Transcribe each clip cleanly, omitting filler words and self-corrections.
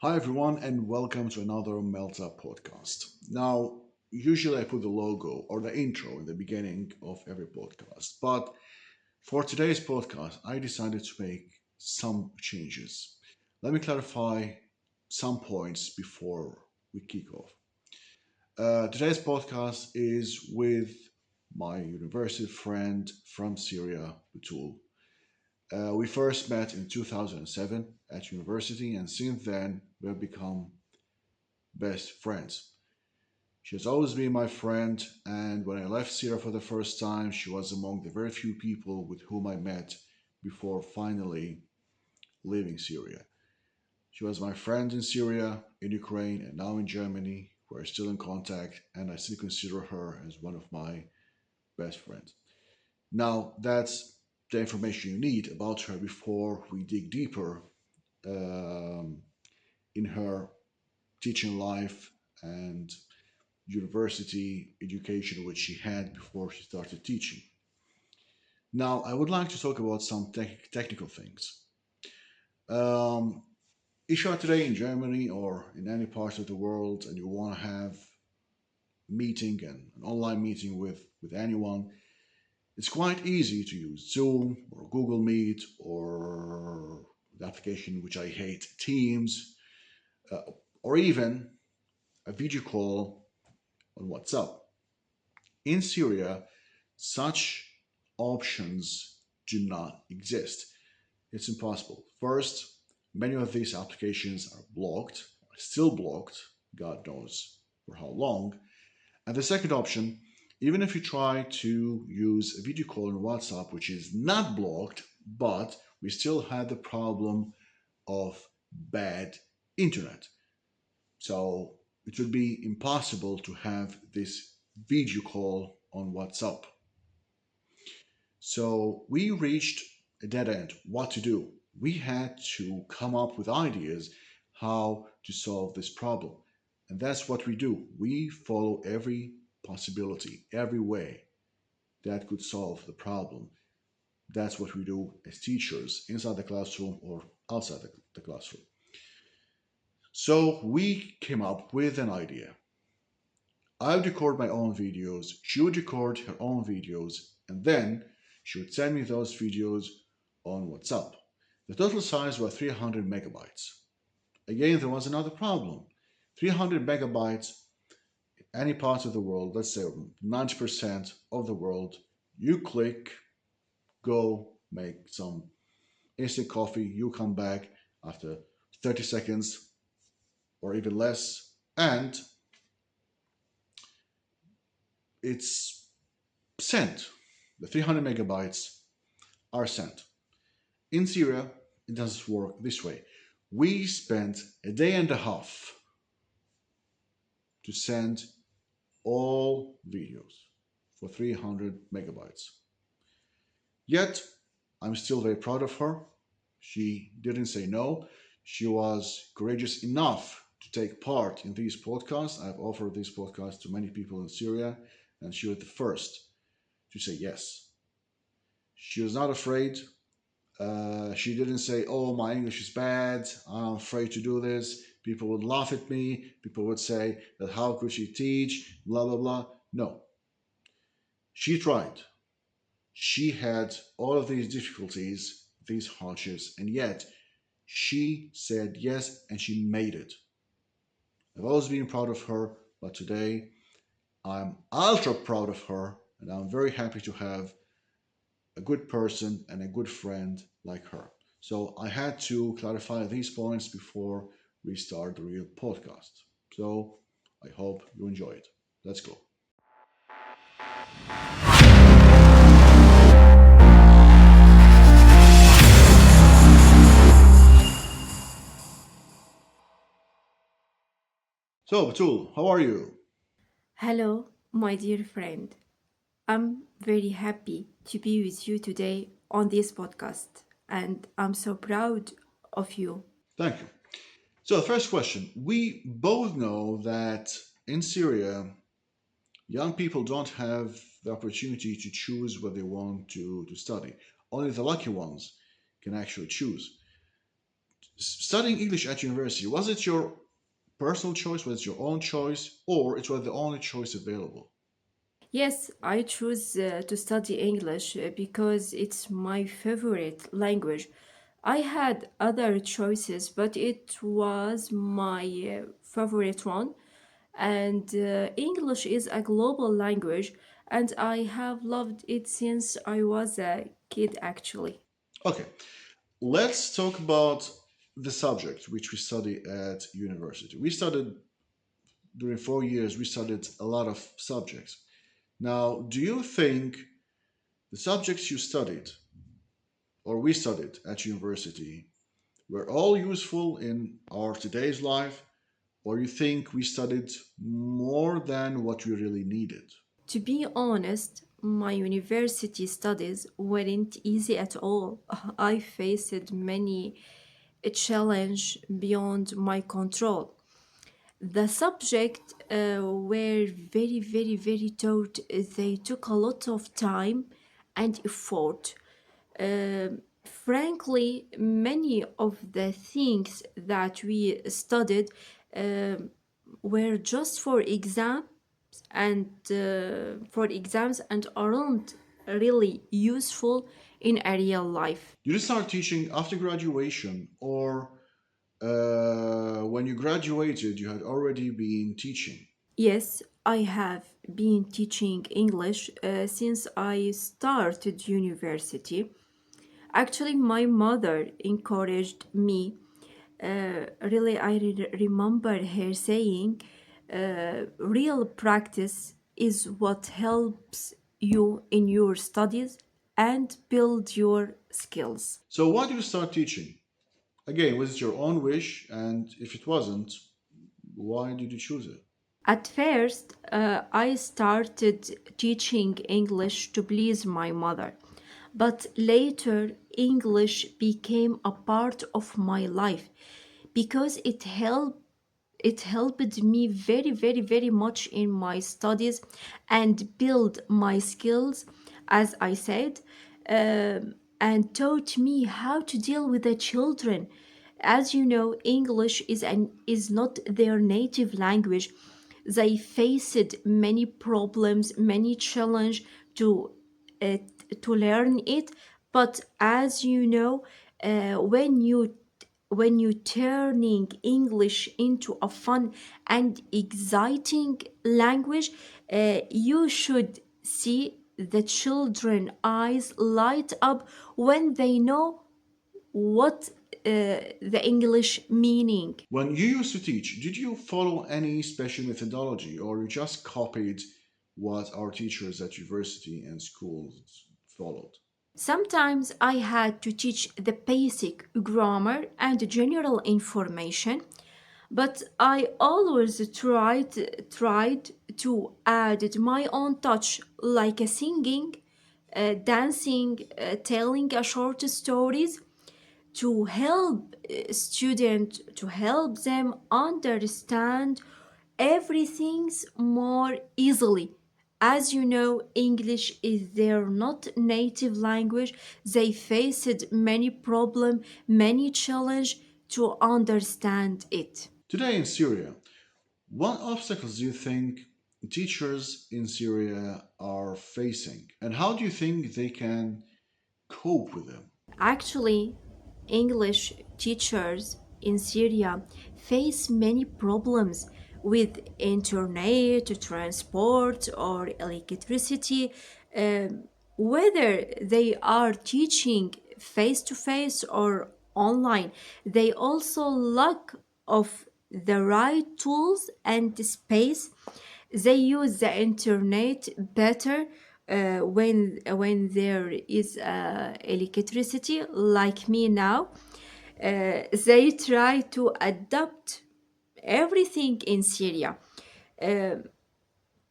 Hi, everyone, and welcome to another Melta podcast. Now, usually I put the logo or the intro in the beginning of every podcast, but for today's podcast, I decided to make some changes. Let me clarify some points before we kick off. Today's podcast is with my university friend from Syria, Batoul. We first met in 2007 at university, and since then, we have become best friends. She has always been my friend, and when I left Syria for the first time, she was among the very few people with whom I met before finally leaving Syria. She was my friend in Syria, in Ukraine, and now in Germany. We're still in contact, and I still consider her as one of my best friends. Now, that's the information you need about her before we dig deeper um, in her teaching life and university education which she had before she started teaching. Now, I would like to talk about some technical things. Um, if you are today in Germany or in any part of the world and you want to have meeting and an online meeting with anyone, it's quite easy to use Zoom or Google Meet or the application which I hate, Teams, uh, or even a video call on WhatsApp. In Syria, such options do not exist. It's impossible. First, many of these applications are blocked, are still blocked, God knows for how long. And the second option, even if you try to use a video call on WhatsApp, which is not blocked, but we still had the problem of bad internet. So it would be impossible to have this video call on WhatsApp. So we reached a dead end. What to do? We had to come up with ideas how to solve this problem. And that's what we do. We follow every possibility, every way that could solve the problem. That's what we do as teachers inside the classroom or outside the classroom. So we came up with an idea. I would record my own videos, she would record her own videos, and then she would send me those videos on WhatsApp. The total size was 300 megabytes. Again, there was another problem. 300 megabytes, any part of the world, let's say 90% of the world, you click, go, make some instant coffee, you come back after 30 seconds or even less, and it's sent. The 300 megabytes are sent. In Syria, it doesn't work this way. We spent a day and a half to send all videos for 300 megabytes. Yet, I'm still very proud of her. She didn't say no. She was courageous enough to take part in these podcasts. I've offered these podcasts to many people in Syria, and she was the first to say yes. She was not afraid. She didn't say, "Oh, my English is bad. I'm afraid to do this. People would laugh at me. People would say that how could she teach? Blah blah blah." No, she tried. She had all of these difficulties, these hardships, and yet she said yes and she made it. I've always been proud of her, but today I'm ultra proud of her, and I'm very happy to have a good person and a good friend like her. So I had to clarify these points before we start the real podcast. So I hope you enjoy it. Let's go. So, Batul, how are you? Hello, my dear friend. I'm very happy to be with you today on this podcast, and I'm so proud of you. Thank you. So, the first question, we both know that in Syria, young people don't have the opportunity to choose what they want to study. Only the lucky ones can actually choose. Studying English at university, was it your personal choice, was it your own choice, or it was the only choice available? Yes, I choose to study English because it's my favorite language. I had other choices, but it was my favorite one. And English is a global language, and I have loved it since I was a kid, actually. Okay, let's talk about the subject which we study at university. We studied during 4 years, we studied a lot of subjects. Now, do you think the subjects you studied or we studied at university were all useful in our today's life, or you think we studied more than what we really needed? To be honest, my university studies weren't easy at all. I faced many challenge beyond my control. The subject were very taught. They took a lot of time and effort. Frankly, many of the things that we studied were just for exams and aren't really useful in a real life. Did you start teaching after graduation, or when you graduated, you had already been teaching? Yes, I have been teaching English since I started university. Actually, my mother encouraged me. Really, remember her saying, real practice is what helps you in your studies and build your skills. So, why did you start teaching? Again, was it your own wish? And if it wasn't, why did you choose it? At first, I started teaching English to please my mother, but later, English became a part of my life because it helped me very much in my studies and build my skills, as I said, and taught me how to deal with the children. As you know, English is not their native language. They faced many problems, many challenge to uh, to learn it. But as you know, when you turning English into a fun and exciting language, you should see the children eyes light up when they know what the English meaning. When you used to teach, did you follow any special methodology, or you just copied what our teachers at university and schools followed? Sometimes I had to teach the basic grammar and general information, but I always tried to add my own touch, like a singing, dancing, telling a short stories to help student to help them understand everything's more easily. As you know, English is their not native language. They faced many problem, many challenge to understand it. Today in Syria, what obstacles do you think teachers in Syria are facing, and how do you think they can cope with them? Actually, English teachers in Syria face many problems with internet, transport, or electricity, whether they are teaching face to face or online. They also lack of the right tools and space. They use the internet better when there is electricity, like me now. They try to adapt everything in Syria.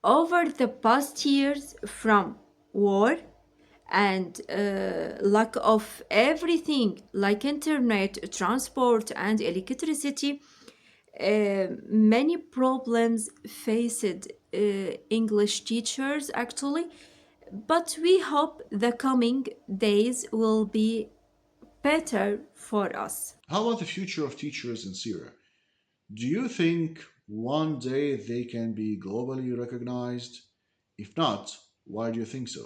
Over the past years, from war and lack of everything like internet, transport, and electricity, many problems faced English teachers actually, but we hope the coming days will be better for us. How about the future of teachers in Syria? Do you think one day they can be globally recognized? If not, why do you think so?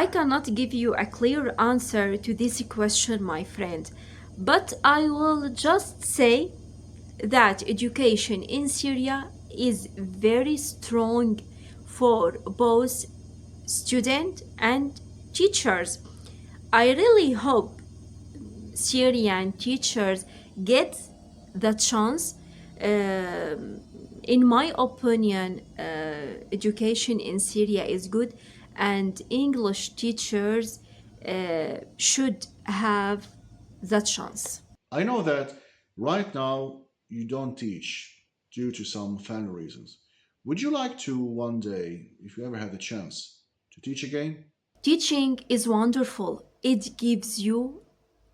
I cannot give you a clear answer to this question, my friend, but I will just say that education in Syria is very strong for both students and teachers. I really hope Syrian teachers get the chance. Um in my opinion, education in Syria is good, and English teachers should have the chance. I know that right now you don't teach due to some family reasons. Would you like to one day, if you ever had the chance, to teach again? Teaching is wonderful. It gives you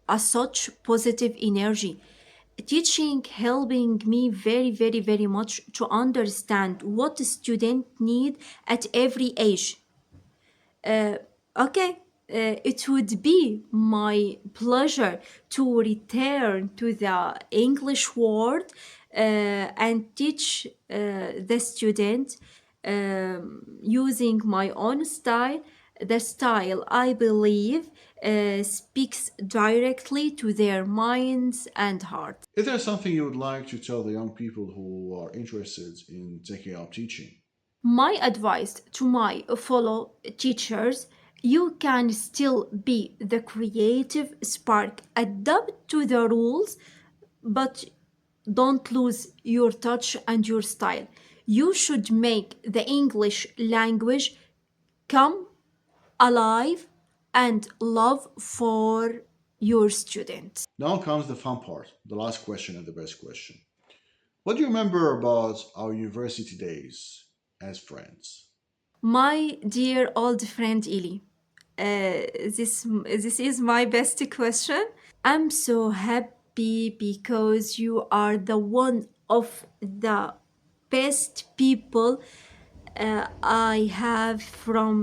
a such positive energy. Teaching helping me very, very, very much to understand what the student need at every age. Uh, okay, it would be my pleasure to return to the English world and teach the student using my own style. The style I believe speaks directly to their minds and hearts. Is there something you would like to tell the young people who are interested in taking up teaching? My advice to my fellow teachers: you can still be the creative spark, adapt to the rules, but don't lose your touch and your style. You should make the English language come alive and love for your students. Now comes the fun part, the last question and the best question. What do you remember about our university days as friends? My dear old friend Eli, this is my best question. I'm so happy because you are the one of the best people I have from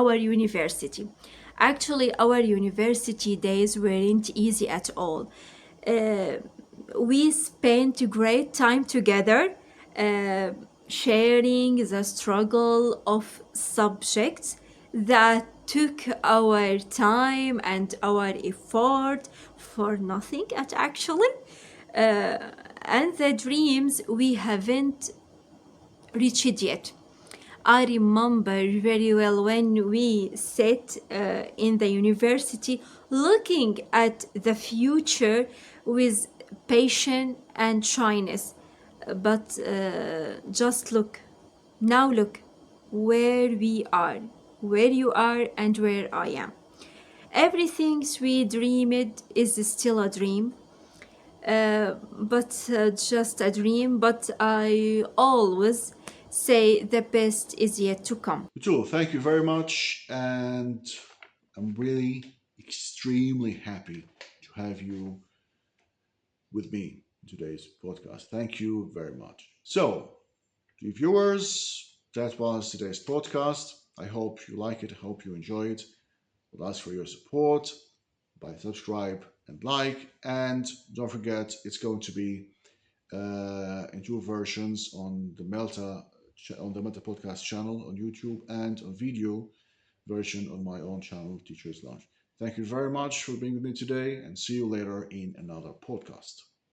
our university. Actually, our university days weren't easy at all. Uh, we spent a great time together, uh, sharing the struggle of subjects that took our time and our effort for nothing at actually, uh, and the dreams we haven't reached yet. I remember very well when we sat in the university looking at the future with patience and shyness. But just look, now look where we are, where you are, and where I am. Everything we dreamed is still a dream, but just a dream. But I always say the best is yet to come. Batoul, thank you very much, and I'm really extremely happy to have you with me in today's podcast. Thank you very much. So, to viewers, that was today's podcast. I hope you like it. I hope you enjoy it. We'll ask for your support by subscribe and like, and don't forget it's going to be in two versions on the Melta podcast channel on YouTube and on video version on my own channel, Teachers Lounge. Thank you very much for being with me today, and see you later in another podcast.